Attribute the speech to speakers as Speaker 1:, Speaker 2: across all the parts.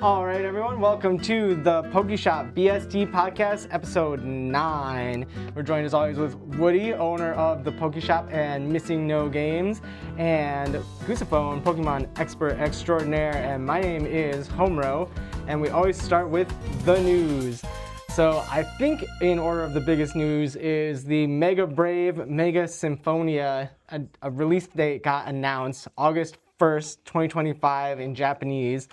Speaker 1: All right, everyone, welcome to the Pokeshop BST podcast, episode 9. We're joined as always with Woody, owner of the Pokeshop and Missing No Games, and Goosephone, Pokemon expert extraordinaire, and my name is Homero, and we always start with the news. So I think in order of the biggest news is the Mega Brave Mega Symphonia, a release date got announced August 1st, 2025 in Japanese.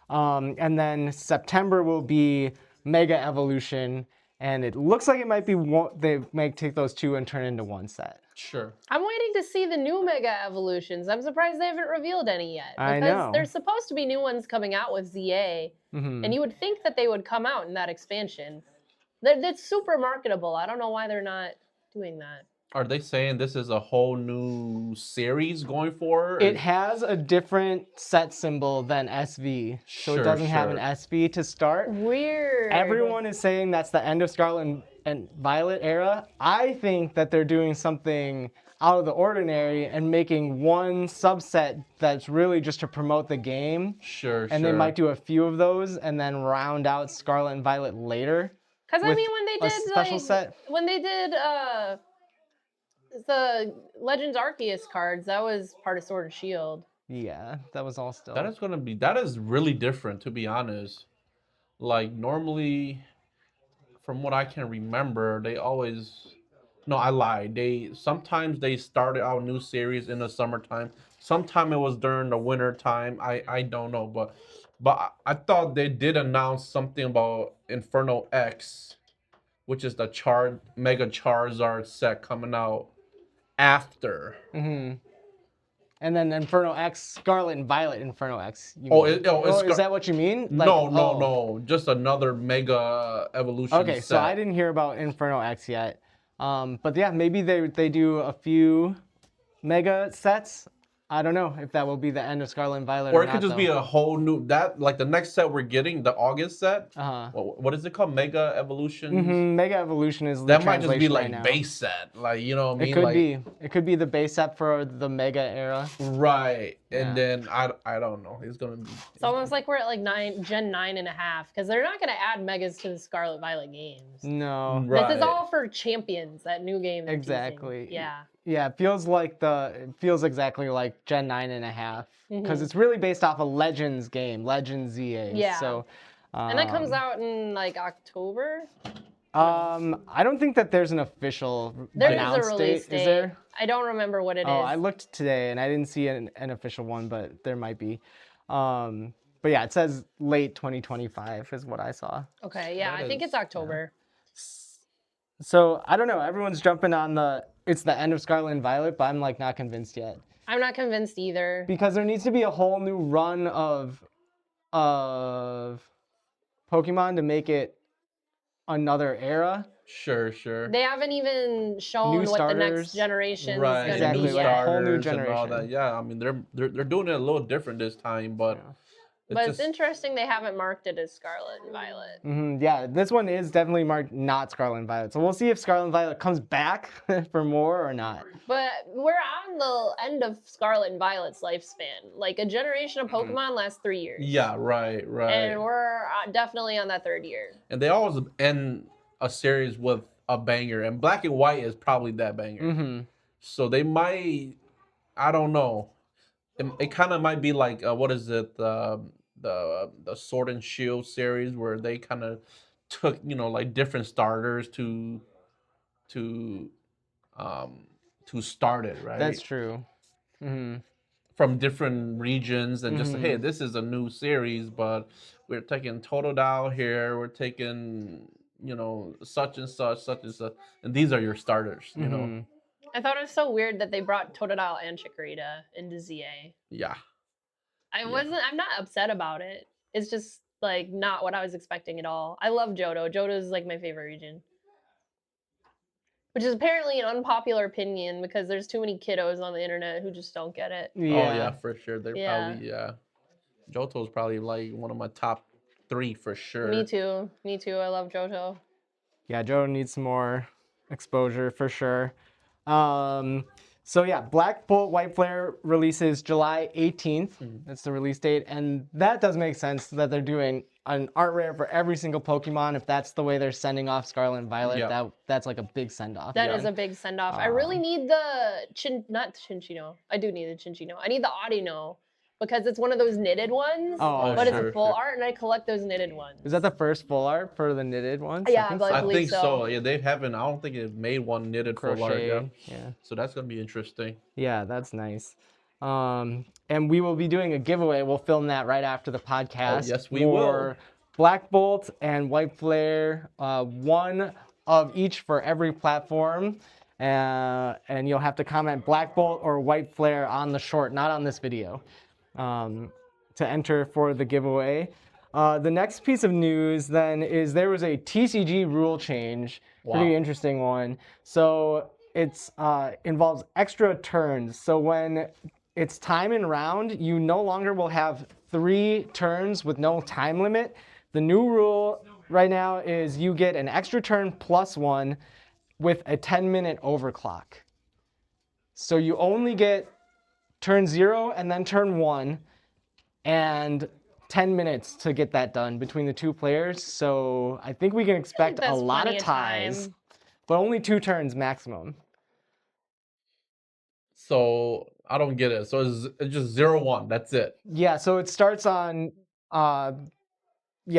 Speaker 1: And then September will be Mega Evolution, and it looks like it might be they might take those two and turn into one set.
Speaker 2: Sure.
Speaker 3: I'm waiting to see the new Mega Evolutions. I'm surprised they haven't revealed any yet.
Speaker 1: I
Speaker 3: Because
Speaker 1: know.
Speaker 3: there's supposed to be new ones coming out with ZA, and you would think that they would come out in that expansion. That's super marketable. I don't know why they're not doing that.
Speaker 2: Are they saying this is a whole new series going forward?
Speaker 1: It has a different set symbol than SV, so it doesn't have an SV to start.
Speaker 3: Weird.
Speaker 1: Everyone is saying that's the end of Scarlet and Violet era. I think that they're doing something out of the ordinary and making one subset that's really just to promote the game.
Speaker 2: Sure.
Speaker 1: And they might do a few of those and then round out Scarlet and Violet later.
Speaker 3: Because I
Speaker 1: with
Speaker 3: mean, when they
Speaker 1: a
Speaker 3: did
Speaker 1: special set.
Speaker 3: when they did the Legends Arceus cards, that was part of Sword and Shield.
Speaker 1: Yeah, that was all still.
Speaker 2: That is really different, to be honest. Like, normally, from what I can remember, they always... No, I lied. Sometimes they started out new series in the summertime. Sometime it was during the winter time. I don't know, but I thought they did announce something about Inferno X, which is the Mega Charizard set coming out after.
Speaker 1: And then Inferno X, Scarlet and Violet Inferno X. Is that what you mean?
Speaker 2: No. Just another Mega Evolution
Speaker 1: Okay,
Speaker 2: set.
Speaker 1: so I didn't hear about Inferno X yet. But yeah, maybe they do a few Mega sets. I don't know if that will be the end of Scarlet and Violet
Speaker 2: Or
Speaker 1: or
Speaker 2: it
Speaker 1: not,
Speaker 2: could just be a whole new like the next set we're getting, the August set. What is it called? Mega Evolution.
Speaker 1: Mega Evolution is the
Speaker 2: That might just be
Speaker 1: translation
Speaker 2: like
Speaker 1: right now.
Speaker 2: base set, like, you know what I mean?
Speaker 1: It could be. It could be the base set for the Mega era.
Speaker 2: Right,
Speaker 1: Yeah.
Speaker 2: and then I don't know. It's gonna be.
Speaker 3: It's almost like we're at like Gen 9.5, because they're not going to add Megas to the Scarlet Violet games.
Speaker 1: No.
Speaker 2: Right.
Speaker 3: This is all for Champions, that new game. they're
Speaker 1: Exactly.
Speaker 3: teasing. Yeah.
Speaker 1: Yeah, it feels exactly like Gen 9.5 because it's really based off a Legends game, Legends ZA.
Speaker 3: Yeah.
Speaker 1: So,
Speaker 3: And that comes out in like October.
Speaker 1: I don't think that there's an official
Speaker 3: There is
Speaker 1: announced
Speaker 3: a release date.
Speaker 1: Is there?
Speaker 3: I don't remember what it is.
Speaker 1: I looked today and I didn't see an official one, but there might be. But yeah, it says late 2025 is what I saw.
Speaker 3: Okay, yeah, I think it's October.
Speaker 1: So I don't know. Everyone's jumping on it's the end of Scarlet and Violet, but I'm like not convinced yet.
Speaker 3: I'm not convinced either.
Speaker 1: Because there needs to be a whole new run of Pokemon to make it another era.
Speaker 2: Sure.
Speaker 3: They haven't even shown
Speaker 1: New
Speaker 3: what the
Speaker 1: starters.
Speaker 3: next generation
Speaker 2: Right,
Speaker 3: is going to
Speaker 1: exactly,
Speaker 3: be
Speaker 1: like
Speaker 3: yet.
Speaker 1: a whole new
Speaker 2: starters and all
Speaker 1: generation.
Speaker 2: that. Yeah, I mean they're doing it a little different this time, but
Speaker 3: But it's interesting they haven't marked it as Scarlet and Violet.
Speaker 1: Yeah, this one is definitely marked not Scarlet and Violet. So we'll see if Scarlet and Violet comes back for more or not.
Speaker 3: But we're on the end of Scarlet and Violet's lifespan. Like, a generation of Pokemon lasts 3 years.
Speaker 2: Yeah, right.
Speaker 3: And we're definitely on that 3rd year.
Speaker 2: And they always end a series with a banger, and Black and White is probably that banger. So they might, I don't know. It kind of might be like what is it, the Sword and Shield series, where they kind of took like different starters to start it, right?
Speaker 1: That's true.
Speaker 2: From different regions, and just hey, this is a new series, but we're taking Totodile here, we're taking such and such, and these are your starters. You know.
Speaker 3: I thought it was so weird that they brought Totodile and Chikorita into ZA.
Speaker 2: Yeah.
Speaker 3: I'm not upset about it. It's just like not what I was expecting at all. I love Johto. Johto is like my favorite region. Which is apparently an unpopular opinion because there's too many kiddos on the internet who just don't get it.
Speaker 1: Yeah.
Speaker 2: Oh yeah, for sure. They're probably Johto's probably like one of my top 3 for sure.
Speaker 3: Me too. I love Johto.
Speaker 1: Yeah, Johto needs some more exposure for sure. So yeah, Black Bolt White Flare releases July 18th. That's the release date, and that does make sense that they're doing an art rare for every single Pokemon. If that's the way they're sending off Scarlet and Violet,
Speaker 2: Yep.
Speaker 1: that's like a big send off.
Speaker 3: That is a big send off. I really need the not Chinchino. I do need the Chinchino. I need the Audino because it's one of those knitted ones,
Speaker 1: Oh,
Speaker 3: but
Speaker 2: sure,
Speaker 3: it's full
Speaker 2: sure.
Speaker 3: art, and I collect those knitted ones.
Speaker 1: Is that the first full art for the knitted ones?
Speaker 3: Yeah,
Speaker 1: I think
Speaker 3: but
Speaker 1: so.
Speaker 2: I
Speaker 3: believe
Speaker 2: think
Speaker 3: so.
Speaker 2: so. Yeah, they haven't. I don't think they've made one knitted full art yet.
Speaker 1: Crochet. Yeah.
Speaker 2: So that's gonna be interesting.
Speaker 1: Yeah, that's nice. And we will be doing a giveaway. We'll film that right after the podcast.
Speaker 2: Oh, yes, we
Speaker 1: for
Speaker 2: will.
Speaker 1: Black Bolt and White Flare, one of each for every platform. And you'll have to comment Black Bolt or White Flare on the short, not on this video, to enter for the giveaway. The next piece of news then is there was a TCG rule change.
Speaker 2: Wow.
Speaker 1: Pretty interesting one. So it's involves extra turns. So when it's time in round, you no longer will have 3 turns with no time limit. The new rule right now is you get an extra turn plus 1 with a 10-minute overclock. So you only get turn 0 and then turn 1 and 10 minutes to get that done between the 2 players. So I think we can expect a
Speaker 3: that's
Speaker 1: lot
Speaker 3: plenty
Speaker 1: of
Speaker 3: of
Speaker 1: ties,
Speaker 3: time.
Speaker 1: but only 2 turns maximum.
Speaker 2: So I don't get it. So it's just 0-1. That's it.
Speaker 1: Yeah, so it starts on, yeah,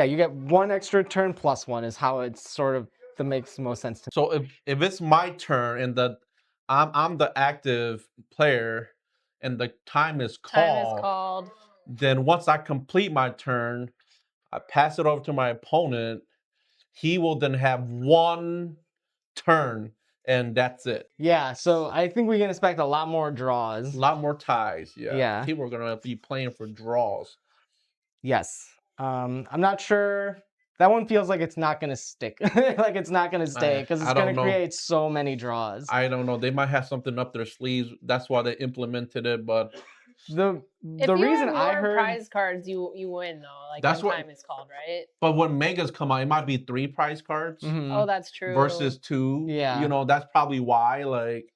Speaker 1: you get 1 extra turn plus 1 is how it's sort of, that makes the most sense to me.
Speaker 2: So if it's my turn and I'm the active player and the time is called, then once I complete my turn, I pass it over to my opponent. He will then have 1 turn, and that's it.
Speaker 1: Yeah, so I think we can expect a lot more draws.
Speaker 2: A lot more ties. Yeah.
Speaker 1: Yeah.
Speaker 2: People are gonna be playing for draws.
Speaker 1: Yes. I'm not sure. That one feels like it's not going to stick. Like it's not going to stay because it's
Speaker 2: I
Speaker 1: going
Speaker 2: don't
Speaker 1: to
Speaker 2: know.
Speaker 1: create so many draws.
Speaker 2: I don't know. They might have something up their sleeves. That's why they implemented it. But
Speaker 1: The
Speaker 3: If you
Speaker 1: reason
Speaker 3: have
Speaker 1: I
Speaker 3: more
Speaker 1: heard
Speaker 3: prize cards, you win though. Like
Speaker 2: That's
Speaker 3: when
Speaker 2: what-
Speaker 3: time is called, right?
Speaker 2: but when megas come out, it might be 3 prize cards
Speaker 3: Oh, that's true.
Speaker 2: versus 2.
Speaker 1: Yeah.
Speaker 2: You know, that's probably why. Like,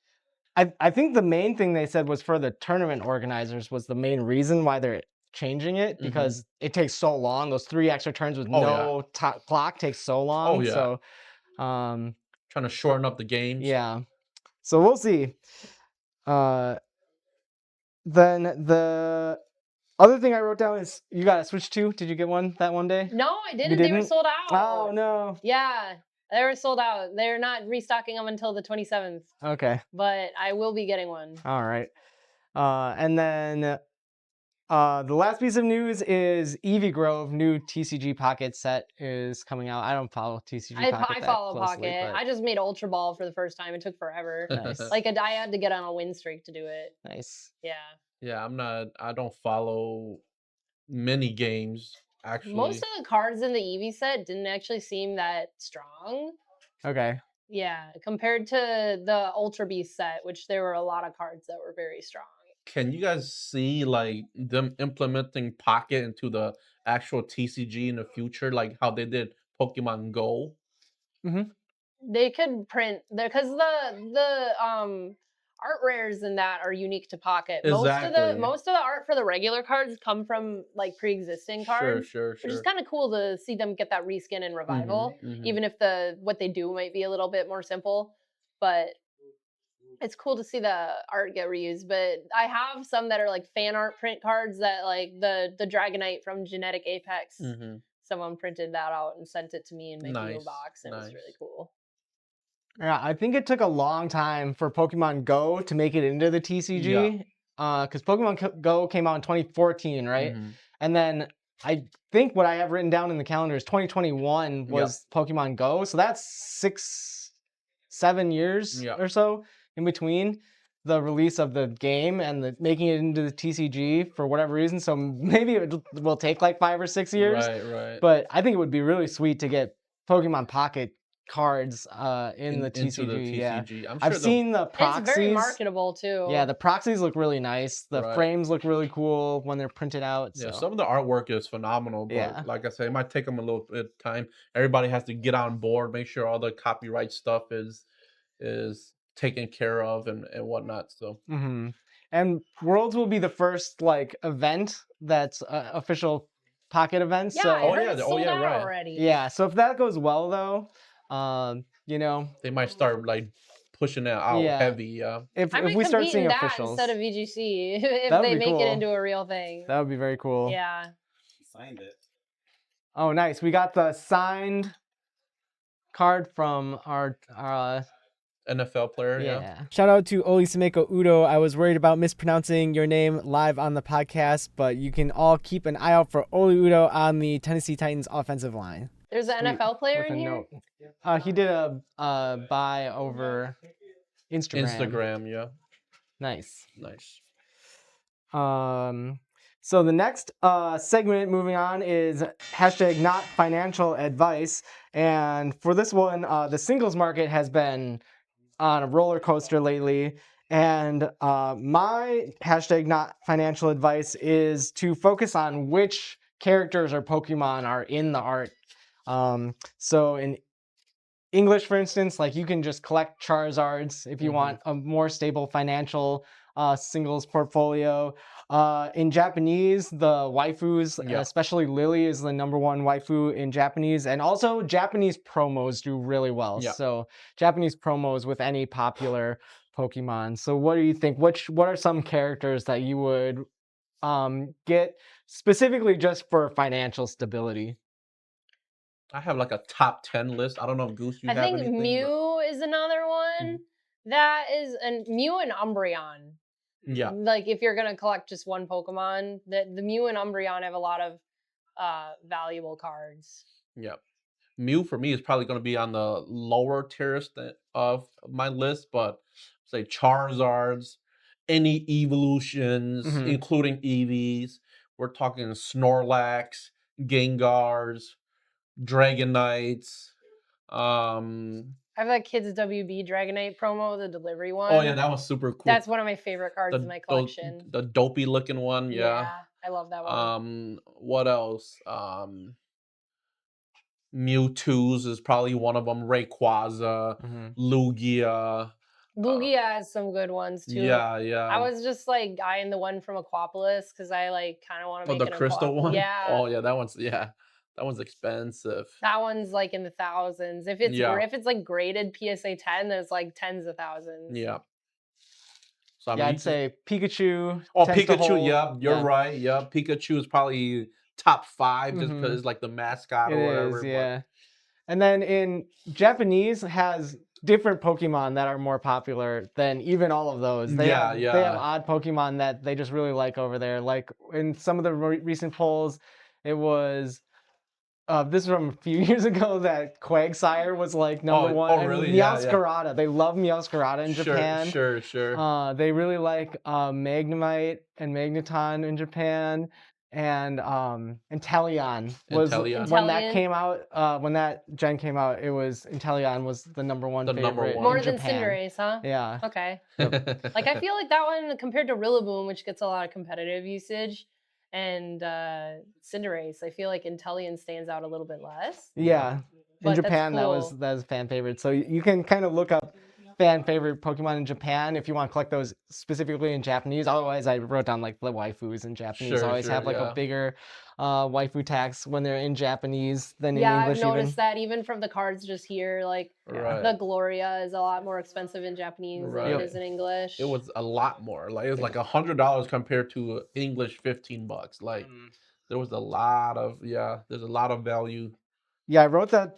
Speaker 1: I think the main thing they said was for the tournament organizers was the main reason why they're changing it because it takes so long. Those 3 extra turns with no clock takes so long.
Speaker 2: Oh, yeah.
Speaker 1: So,
Speaker 2: trying to shorten up the games.
Speaker 1: yeah. So we'll see. Then the other thing I wrote down is you got a Switch 2. Did you get one that one day?
Speaker 3: No, I didn't.
Speaker 1: You
Speaker 3: They were
Speaker 1: didn't?
Speaker 3: sold out.
Speaker 1: Oh no.
Speaker 3: Yeah, they were sold out. They're not restocking them until the 27th.
Speaker 1: Okay.
Speaker 3: But I will be getting one.
Speaker 1: All right. And then the last piece of news is Eevee Grove new TCG Pocket set is coming out. I don't follow TCG Pocket.
Speaker 3: I follow
Speaker 1: closely,
Speaker 3: Pocket.
Speaker 1: but
Speaker 3: I just made Ultra Ball for the first time. It took forever.
Speaker 1: Nice.
Speaker 3: Like I had to get on a win streak to do it.
Speaker 1: Nice.
Speaker 3: Yeah.
Speaker 2: Yeah, I don't follow many games, actually.
Speaker 3: Most of the cards in the Eevee set didn't actually seem that strong.
Speaker 1: Okay.
Speaker 3: Yeah, compared to the Ultra Beast set, which there were a lot of cards that were very strong.
Speaker 2: Can you guys see like them implementing Pocket into the actual TCG in the future, like how they did Pokemon Go?
Speaker 3: They could print there because the art rares in that are unique to Pocket.
Speaker 2: Exactly.
Speaker 3: Most of the art for the regular cards come from like pre-existing cards.
Speaker 2: Sure.
Speaker 3: Which is kind of cool to see them get that reskin and revival,
Speaker 2: mhm.
Speaker 3: even if what they do might be a little bit more simple. But it's cool to see the art get reused. But I have some that are like fan art print cards that like the Dragonite from Genetic Apex. Someone printed that out and sent it to me in my PO box, and it was really cool.
Speaker 1: Yeah, I think it took a long time for Pokemon Go to make it into the TCG. Because Pokemon Go came out in 2014, right? And then I think what I have written down in the calendar is 2021 was Pokemon Go. So that's 6-7 years or so in between the release of the game and making it into the TCG for whatever reason. So maybe it will take like 5 or 6 years.
Speaker 2: Right.
Speaker 1: But I think it would be really sweet to get Pokemon Pocket cards in the TCG.
Speaker 2: Into the TCG.
Speaker 1: Yeah.
Speaker 2: I'm sure
Speaker 1: I've seen the proxies.
Speaker 3: It's very marketable too.
Speaker 1: Yeah, the proxies look really nice. The frames look really cool when they're printed out.
Speaker 2: Yeah,
Speaker 1: So.
Speaker 2: some of the artwork is phenomenal. But like I say, it might take them a little bit of time. Everybody has to get on board, make sure all the copyright stuff is taken care of and whatnot. So
Speaker 1: And Worlds will be the first like event that's official pocket event.
Speaker 3: Yeah,
Speaker 1: So
Speaker 3: I heard
Speaker 2: yeah,
Speaker 3: it's
Speaker 2: oh,
Speaker 3: sold
Speaker 2: yeah,
Speaker 3: out
Speaker 2: right.
Speaker 3: already.
Speaker 1: yeah, so if that goes well though, you know,
Speaker 2: they might start like pushing it out
Speaker 1: Yeah.
Speaker 2: heavy. Yeah.
Speaker 1: if
Speaker 3: I might
Speaker 1: we start
Speaker 3: compete
Speaker 1: seeing
Speaker 3: in that
Speaker 1: officials,
Speaker 3: instead of VGC if
Speaker 1: That would
Speaker 3: they
Speaker 1: be
Speaker 3: make it
Speaker 1: cool.
Speaker 3: into a real thing.
Speaker 1: That would be very cool.
Speaker 3: Yeah.
Speaker 4: Signed it.
Speaker 1: Oh, nice. We got the signed card from our
Speaker 2: NFL player. Yeah.
Speaker 1: yeah. Shout out to Olisameko Udo. I was worried about mispronouncing your name live on the podcast, but you can all keep an eye out for Oli Udo on the Tennessee Titans offensive line.
Speaker 3: There's an
Speaker 1: Sweet.
Speaker 3: NFL player
Speaker 1: With
Speaker 3: in
Speaker 1: a
Speaker 3: here?
Speaker 1: note. He did a buy over
Speaker 2: Instagram. Yeah.
Speaker 1: Nice.
Speaker 2: Nice.
Speaker 1: So the next segment moving on is hashtag not financial advice. And for this one, the singles market has been on a roller coaster lately. And my hashtag not financial advice is to focus on which characters or Pokemon are in the art. So in English, for instance, like you can just collect Charizards if you want a more stable financial singles portfolio. In Japanese, the waifus, especially Lily, is the #1 waifu in Japanese, and also Japanese promos do really well.
Speaker 2: Yeah.
Speaker 1: So Japanese promos with any popular Pokemon. So what do you think? What are some characters that you would get specifically just for financial stability?
Speaker 2: I have like a top 10 list. I don't know if Goose, you
Speaker 3: I
Speaker 2: have
Speaker 3: think
Speaker 2: anything.
Speaker 3: Mew is another one. That is, and Mew and Umbreon.
Speaker 2: Yeah.
Speaker 3: Like if you're gonna collect just one Pokemon, the Mew and Umbreon have a lot of valuable cards.
Speaker 2: Yeah. Mew for me is probably going to be on the lower tier of my list, but say Charizards, any evolutions, including Eevees. We're talking Snorlax, Gengars, Dragonites.
Speaker 3: I have that Kids WB Dragonite promo, the delivery one.
Speaker 2: Oh yeah, that was super cool.
Speaker 3: That's one of my favorite cards in my collection.
Speaker 2: The dopey looking one, yeah.
Speaker 3: I love that one.
Speaker 2: What else? Mewtwo's is probably one of them. Rayquaza, Lugia.
Speaker 3: Lugia has some good ones too.
Speaker 2: Yeah.
Speaker 3: I was just like eyeing the one from Aquapolis because I like kind of want to make
Speaker 2: the crystal one.
Speaker 3: Yeah.
Speaker 2: Oh yeah, that one's expensive.
Speaker 3: That one's like in the thousands. If it's like graded PSA 10, there's like tens of thousands.
Speaker 2: Yeah. So
Speaker 1: I'd say Pikachu.
Speaker 2: Oh, Pikachu. Yeah, you're right. Yeah, Pikachu is probably top 5 just because it's like the mascot or whatever.
Speaker 1: Yeah. And then in Japanese has different Pokemon that are more popular than even all of those. They have odd Pokemon that they just really like over there. Like in some of the recent polls, it was this is from a few years ago that Quagsire was like #1.
Speaker 2: Oh, really?
Speaker 1: Meowscarada. They love Meowscarada in Japan.
Speaker 2: Sure.
Speaker 1: They really like Magnemite and Magneton in Japan. And Inteleon was when that came out. When that gen came out, it was Inteleon was the #1 favorite.
Speaker 3: More than Cinderace, huh?
Speaker 1: Yeah.
Speaker 3: Okay. Like I feel like that one compared to Rillaboom, which gets a lot of competitive usage, and Cinderace, I feel like Inteleon stands out a little bit less.
Speaker 1: Yeah. In Japan,
Speaker 3: cool.
Speaker 1: that was fan favorite. So you can kind of look up fan favorite Pokemon in Japan if you want to collect those specifically in Japanese. Otherwise, I wrote down like the waifus in Japanese. Always have like a bigger waifu tax when they're in Japanese than in English.
Speaker 3: Yeah, I've noticed that even from the cards just here, like the Gloria is a lot more expensive in Japanese than it is in English.
Speaker 2: It was a lot more. Like it was like $100 compared to English $15. Like there was a lot of there's a lot of value.
Speaker 1: Yeah, I wrote that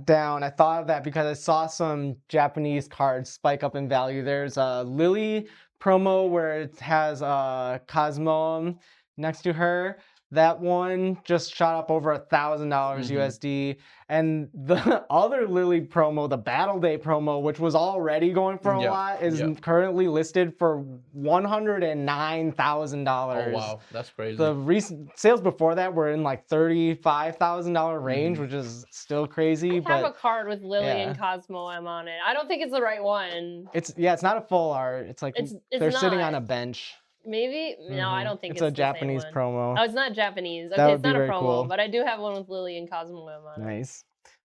Speaker 1: down. I thought of that because I saw some Japanese cards spike up in value. There's a Lily promo where it has Cosmoem next to her. That one just shot up over $1,000 USD. And the other Lily promo, the Battle Day promo, which was already going for a lot, is currently listed for $109,000.
Speaker 2: Oh, wow. That's crazy.
Speaker 1: The recent sales before that were in like $35,000 range, which is still crazy.
Speaker 3: I have a card with Lily and Cosmoem on it. I don't think it's the right one.
Speaker 1: It's not a full art. It's like they're sitting on a bench.
Speaker 3: Maybe? No, I don't think it's
Speaker 1: a
Speaker 3: the
Speaker 1: Japanese
Speaker 3: same one.
Speaker 1: promo.
Speaker 3: Oh, it's not Japanese. Okay,
Speaker 1: That would
Speaker 3: it's not
Speaker 1: be
Speaker 3: a
Speaker 1: very
Speaker 3: promo,
Speaker 1: cool.
Speaker 3: but I do have one with Lily and Cosmoem on it.
Speaker 1: Nice.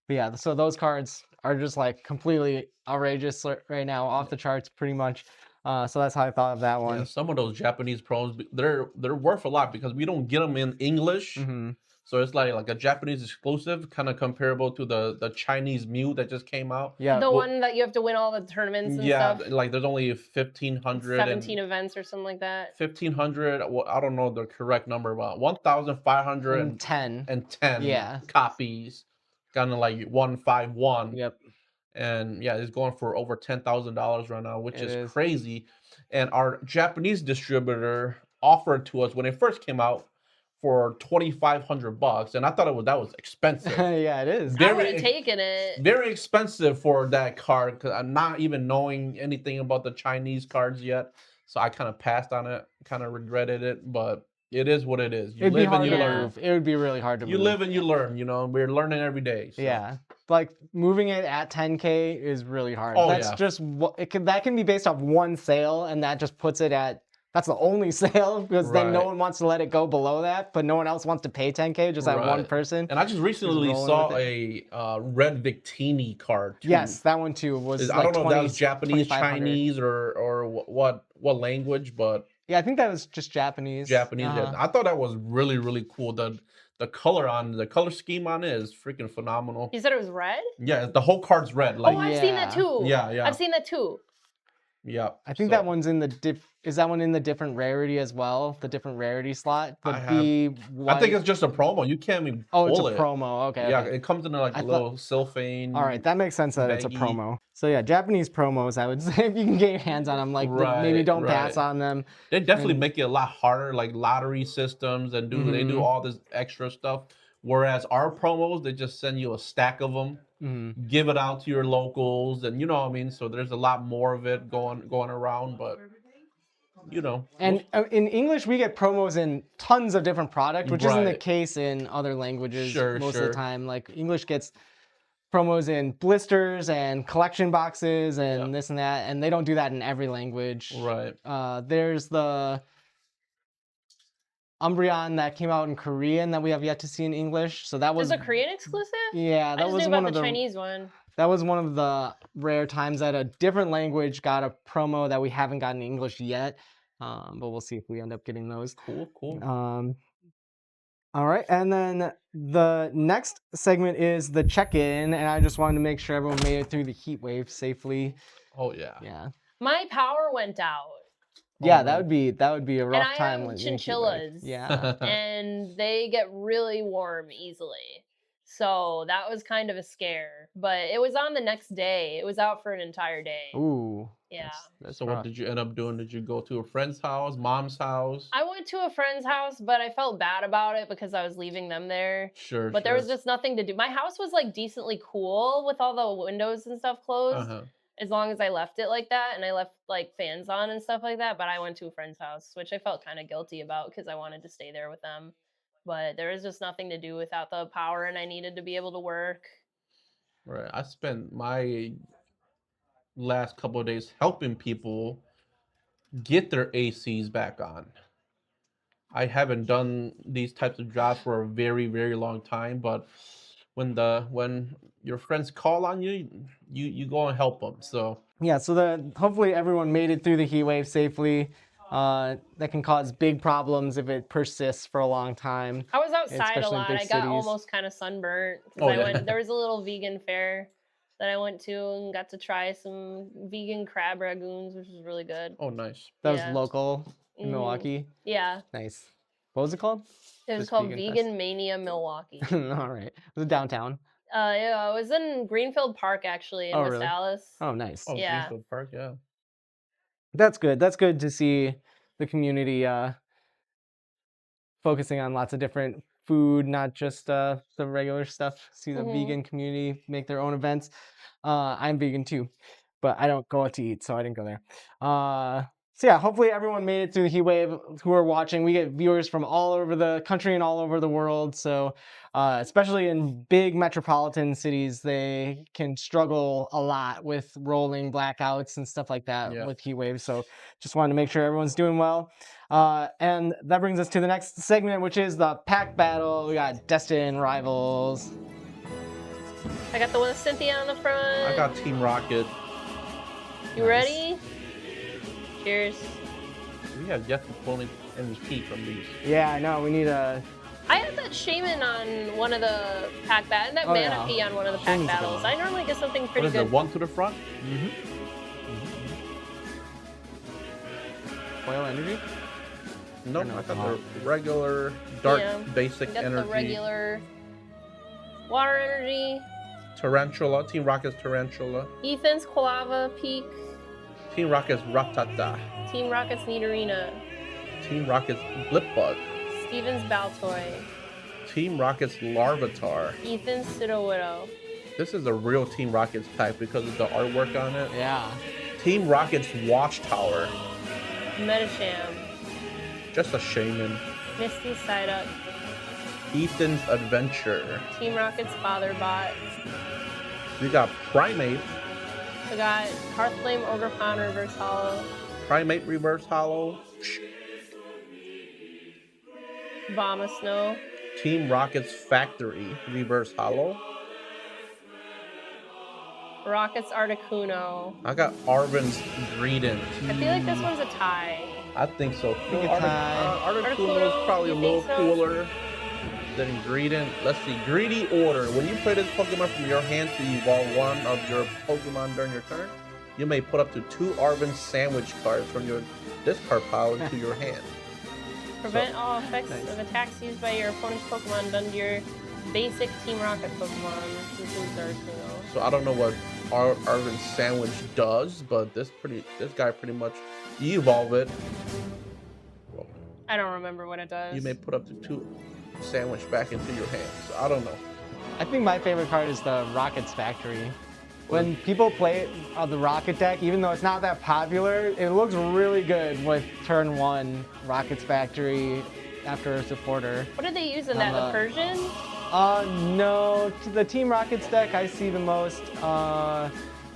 Speaker 1: But yeah, so those cards are just like completely outrageous right now, off the charts pretty much. So that's how I thought of that
Speaker 2: Yeah,
Speaker 1: one.
Speaker 2: some of those Japanese promos, they're worth a lot because we don't get them in English.
Speaker 1: Mm-hmm.
Speaker 2: So it's like a Japanese exclusive, kind of comparable to the Chinese Mew that just came out.
Speaker 1: Yeah.
Speaker 3: The one that you have to win all the tournaments and
Speaker 2: Yeah,
Speaker 3: stuff.
Speaker 2: like there's only 1,500
Speaker 3: 17 events or something like that.
Speaker 2: 1,500. Well, I don't know the correct number, but 1,510
Speaker 1: Yeah.
Speaker 2: copies, kind of like 151.
Speaker 1: Yep.
Speaker 2: And yeah, it's going for over $10,000 right now, which
Speaker 1: It
Speaker 2: is
Speaker 1: is.
Speaker 2: crazy. And our Japanese distributor offered to us when it first came out for $2,500, and I thought that was expensive.
Speaker 1: Yeah, it is.
Speaker 3: I would have taken it.
Speaker 2: Very expensive for that card because I'm not even knowing anything about the Chinese cards yet, so I kind of passed on it, kind of regretted it, but it is what it is. You
Speaker 1: It'd be
Speaker 2: live and
Speaker 1: hard
Speaker 2: you
Speaker 1: to
Speaker 2: learn.
Speaker 1: move. It would be really hard to move.
Speaker 2: You live and you learn. You know, we're learning every day. So.
Speaker 1: Yeah. Like moving it at 10K is really hard.
Speaker 2: Oh,
Speaker 1: That's
Speaker 2: yeah.
Speaker 1: just that can be based off one sale, and that just puts it at that's the only sale because then no
Speaker 2: Right.
Speaker 1: one wants to let it go below that, but no one else wants to pay 10K, just that one
Speaker 2: Right.
Speaker 1: person.
Speaker 2: And I just recently
Speaker 1: rolling
Speaker 2: saw
Speaker 1: with
Speaker 2: a red Victini card too.
Speaker 1: Yes, that one too was
Speaker 2: I
Speaker 1: like
Speaker 2: don't know if that was
Speaker 1: 20
Speaker 2: Japanese,
Speaker 1: 2,500.
Speaker 2: Chinese, or what language, but
Speaker 1: Yeah, I think that was just Japanese.
Speaker 2: Japanese.
Speaker 1: Uh-huh.
Speaker 2: Yeah. I thought that was really, really cool. The color scheme on it is freaking phenomenal.
Speaker 3: You said it was red?
Speaker 2: Yeah, the whole card's red. Like
Speaker 3: Oh, I've seen that
Speaker 1: Yeah.
Speaker 3: too.
Speaker 2: Yeah.
Speaker 3: I've seen that too.
Speaker 2: Yeah.
Speaker 1: I think that one's in the is that one in the different rarity as well? The different rarity slot? The
Speaker 2: I have-
Speaker 1: B
Speaker 2: I think it's just a promo. You can't even
Speaker 1: Oh, it's a
Speaker 2: pull it.
Speaker 1: promo. Okay.
Speaker 2: Yeah,
Speaker 1: okay.
Speaker 2: it comes in like
Speaker 1: I
Speaker 2: a
Speaker 1: thought-
Speaker 2: little cellophane.
Speaker 1: All right, that makes sense that it's a
Speaker 2: baggy.
Speaker 1: promo. So yeah, Japanese promos, I would say if you can get your hands on them, like maybe
Speaker 2: Right,
Speaker 1: don't pass
Speaker 2: right.
Speaker 1: on them.
Speaker 2: They definitely
Speaker 1: And-
Speaker 2: make it a lot harder, like lottery systems, and they do
Speaker 1: Mhm.
Speaker 2: all this extra stuff. Whereas our promos, they just send you a stack of them,
Speaker 1: Mhm.
Speaker 2: give it out to your locals, and you know what I mean. So there's a lot more of it going around, but you know.
Speaker 1: And in English, we get promos in tons of different product, which isn't the
Speaker 2: Right.
Speaker 1: case in other languages most of
Speaker 2: Sure.
Speaker 1: the time. Like English gets promos in blisters and collection boxes and
Speaker 2: Yeah.
Speaker 1: this and that, and they don't do that in every language.
Speaker 2: Right.
Speaker 1: There's the Umbreon that came out in Korean that we have yet to see in English. So that was
Speaker 3: There's a Korean exclusive?
Speaker 1: yeah,
Speaker 3: I
Speaker 1: that
Speaker 3: just
Speaker 1: was
Speaker 3: knew
Speaker 1: one
Speaker 3: about
Speaker 1: of
Speaker 3: the
Speaker 1: the
Speaker 3: Chinese one.
Speaker 1: that was one of the rare times that a different language got a promo that we haven't gotten in English yet. But we'll see if we end up getting those.
Speaker 2: Cool.
Speaker 1: All right, and then the next segment is the check-in, and I just wanted to make sure everyone made it through the heat wave safely.
Speaker 2: Oh yeah.
Speaker 1: Yeah,
Speaker 3: My power went out.
Speaker 1: yeah,
Speaker 2: no.
Speaker 1: that would be a rough
Speaker 3: And I
Speaker 1: time
Speaker 3: have
Speaker 1: when in heat wave.
Speaker 3: chinchillas.
Speaker 1: Yeah,
Speaker 3: And they get really warm easily. So that was kind of a scare. But it was on the next day. It was out for an entire day.
Speaker 1: ooh,
Speaker 3: Yeah.
Speaker 1: that's
Speaker 2: So
Speaker 1: rough.
Speaker 2: what did you end up doing? Did you go to a friend's house, mom's house?
Speaker 3: I went to a friend's house, but I felt bad about it because I was leaving them there.
Speaker 2: Sure.
Speaker 3: But there was just nothing to do. My house was like decently cool with all the windows and stuff closed. As long as I left it like that and I left like fans on and stuff like that. But I went to a friend's house, which I felt kind of guilty about because I wanted to stay there with them. But there was just nothing to do without the power and I needed to be able to work.
Speaker 2: Right. I spent my last couple of days helping people get their ACs back on. I haven't done these types of jobs for a very, very long time, but when your friends call on you, you go and help them. So
Speaker 1: Yeah, so hopefully everyone made it through the heat wave safely. That can cause big problems if it persists for a long time.
Speaker 3: I was outside a
Speaker 1: Especially in
Speaker 3: lot.
Speaker 1: big
Speaker 3: I got
Speaker 1: cities.
Speaker 3: almost kind of sunburnt because
Speaker 2: Oh, yeah.
Speaker 3: there was a little vegan fair that I went to and got to try some vegan crab ragoons, which was really good.
Speaker 2: oh nice.
Speaker 1: That was
Speaker 3: Yeah.
Speaker 1: local in
Speaker 3: Mhm.
Speaker 1: Milwaukee.
Speaker 3: Yeah,
Speaker 1: Nice. What was it called?
Speaker 3: it was
Speaker 1: Just
Speaker 3: called
Speaker 1: Vegan
Speaker 3: Vegan
Speaker 1: Fest.
Speaker 3: Mania Milwaukee.
Speaker 1: All right. Was it downtown?
Speaker 3: Yeah, it was in Greenfield Park actually in
Speaker 1: Oh,
Speaker 3: West
Speaker 1: really?
Speaker 3: Dallas.
Speaker 1: Oh, nice.
Speaker 2: Oh,
Speaker 3: Yeah.
Speaker 2: Greenfield Park, yeah.
Speaker 1: That's good. That's good to see the community focusing on lots of different food, not just the regular stuff. See the
Speaker 3: Mhm.
Speaker 1: vegan community make their own events. I'm vegan too, but I don't go out to eat, so I didn't go there. So yeah, hopefully everyone made it through the heat wave who are watching. We get viewers from all over the country and all over the world. So especially in big metropolitan cities, they can struggle a lot with rolling blackouts and stuff like that
Speaker 2: Yeah.
Speaker 1: with heat waves. So just wanted to make sure everyone's doing well. And that brings us to the next segment, which is the pack battle. We got Destin Rivals.
Speaker 3: I got the one with Cynthia on the front.
Speaker 2: I got Team Rocket.
Speaker 3: You ready? Cheers.
Speaker 2: We have yet to pull any heat from these.
Speaker 1: Yeah, I know. We need a.
Speaker 3: I had that Shaman on one of the pack battles, and that Manaphy on one of the pack battles. I normally get something pretty
Speaker 2: good.
Speaker 3: good.
Speaker 2: What is it, one to the front?
Speaker 1: Foil energy?
Speaker 2: Nope, I got the regular dark basic
Speaker 3: got
Speaker 2: energy.
Speaker 3: The regular water energy.
Speaker 2: Tarantula, Team Rocket's Tarantula.
Speaker 3: Ethan's Quilava Peak.
Speaker 2: Team Rocket's Ratata.
Speaker 3: Team Rocket's Nidorina.
Speaker 2: Team Rocket's Blipbug.
Speaker 3: Steven's Baltoy.
Speaker 2: Team Rocket's Larvitar.
Speaker 3: Ethan's Pseudo-Widow.
Speaker 2: This is a real Team Rocket's pack because of the artwork on it.
Speaker 1: Yeah.
Speaker 2: Team Rocket's Watchtower.
Speaker 3: Metasham.
Speaker 2: Just a Shaman.
Speaker 3: Misty Psyduck.
Speaker 2: Ethan's Adventure.
Speaker 3: Team Rocket's Fatherbot.
Speaker 2: We got Primate.
Speaker 3: We got Hearthflame Ogrepon Reverse Hollow.
Speaker 2: Primate Reverse Hollow.
Speaker 3: Vommasnow.
Speaker 2: Team Rocket's Factory Reverse Hollow.
Speaker 3: Rocket's Articuno.
Speaker 2: I got Arven's Greedent.
Speaker 3: I feel like this one's a tie.
Speaker 2: I think so.
Speaker 1: Articuno
Speaker 2: Articuno is probably a little
Speaker 3: so?
Speaker 2: cooler than Greedent. Let's see. Greedy Order. When you play this Pokemon from your hand to evolve one of your Pokemon during your turn, you may put up to 2 Arven Sandwich cards from your discard pile into your hand.
Speaker 3: Prevent all effects of attacks used by your opponent's Pokemon done to your basic Team Rocket Pokemon. This is Articuno.
Speaker 2: So I don't know what Arven Sandwich does, but this guy pretty much, you evolve it.
Speaker 3: I don't remember what it does.
Speaker 2: You may put up to 2 Sandwich back into your hand. So I don't know.
Speaker 1: I think my favorite card is the Rocket's Factory. When people play the Rocket deck, even though it's not that popular, it looks really good with turn 1 Rocket's Factory after a supporter.
Speaker 3: What did they use in that? The Persian?
Speaker 1: No, the Team Rockets deck I see the most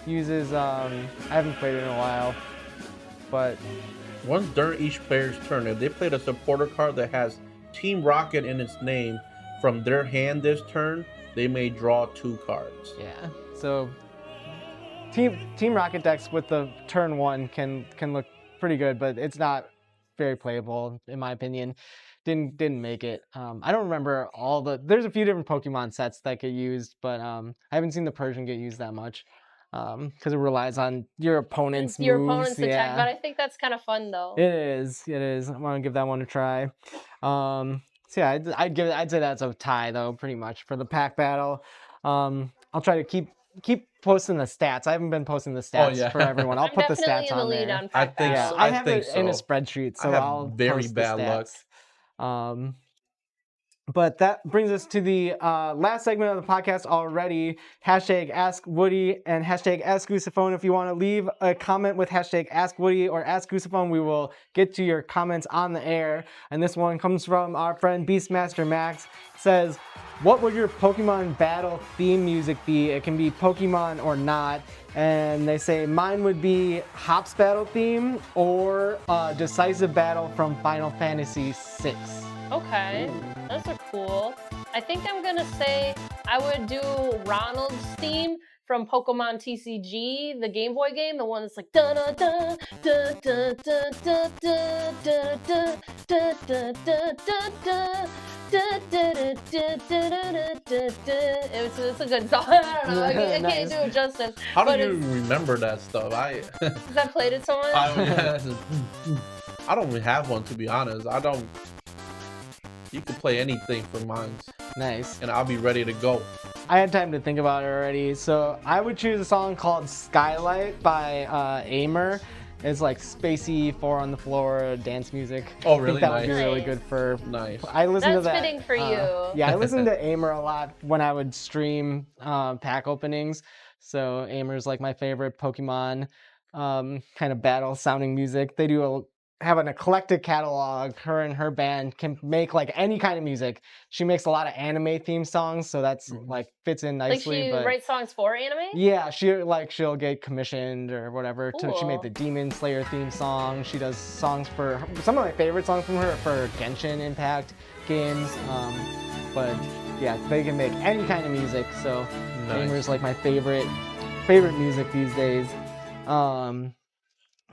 Speaker 1: uses, I haven't played it in a while, but...
Speaker 2: Once during each player's turn, if they played a supporter card that has Team Rocket in its name from their hand this turn, they may draw 2 cards.
Speaker 1: Yeah, so Team Rocket decks with the turn 1 can look pretty good, but it's not very playable in my opinion. Didn't make it. I don't remember there's a few different Pokemon sets that get used, but I haven't seen the Persian get used that much because it relies on your opponent's moves.
Speaker 3: Your opponent's attack, but I think that's kind of fun though.
Speaker 1: It is. I want to give that one a try. So yeah, I'd say that's a tie though, pretty much for the pack battle. I'll try to keep posting the stats. I haven't been posting the stats for everyone. I'll put the stats on there.
Speaker 2: I think so.
Speaker 1: I have it in a spreadsheet, so I'll
Speaker 2: very
Speaker 1: post
Speaker 2: bad
Speaker 1: the
Speaker 2: luck.
Speaker 1: stats. But that brings us to the last segment of the podcast already. Hashtag Ask Woody and hashtag Ask Goosephone. If you want to leave a comment with hashtag Ask Woody or Ask Goosephone, we will get to your comments on the air. And this one comes from our friend Beastmaster Max. Says, what would your Pokemon battle theme music be? It can be Pokemon or not. And they say mine would be Hop's battle theme or Decisive Battle from Final Fantasy VI.
Speaker 3: Okay, those are cool. I think I'm gonna say I would do Ronald's theme from Pokemon TCG, the Game Boy game, the one that's like da da da da da da da da da da da da da. It's a good song. I don't know. I can't do it justice.
Speaker 2: How do you remember that stuff?
Speaker 3: Because I played it so much.
Speaker 2: I don't even have one, to be honest. You can play anything for mine.
Speaker 1: Nice.
Speaker 2: And I'll be ready to go.
Speaker 1: I had time to think about it already. So I would choose a song called Skylight by Aimer. It's like spacey, 4 on the floor, dance music.
Speaker 2: Oh, really?
Speaker 1: I think that would be really good for...
Speaker 2: Nice.
Speaker 1: I listen to that.
Speaker 3: That's fitting for you.
Speaker 1: Yeah, I listened to Aimer a lot when I would stream pack openings. So Aimer's like my favorite Pokemon kind of battle sounding music. They have an eclectic catalog. Her and her band can make like any kind of music. She makes a lot of anime theme songs, so that's like fits in nicely.
Speaker 3: Like she writes songs for anime?
Speaker 1: Yeah, she'll get commissioned or whatever. She made the Demon Slayer theme song. She does songs for some of my favorite songs from her for Genshin Impact games. But yeah, they can make any kind of music. So
Speaker 2: Nice.
Speaker 1: Gamer's like my favorite music these days.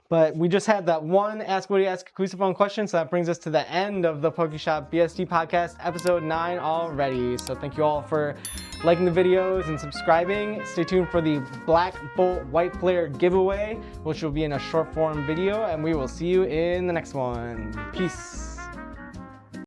Speaker 1: But we just had that one Ask Woody, Ask Akusaphone question, so that brings us to the end of the Pokeshop BST podcast, episode 9 already. So thank you all for liking the videos and subscribing. Stay tuned for the Black Bolt White Flare giveaway, which will be in a short form video, and we will see you in the next one. Peace.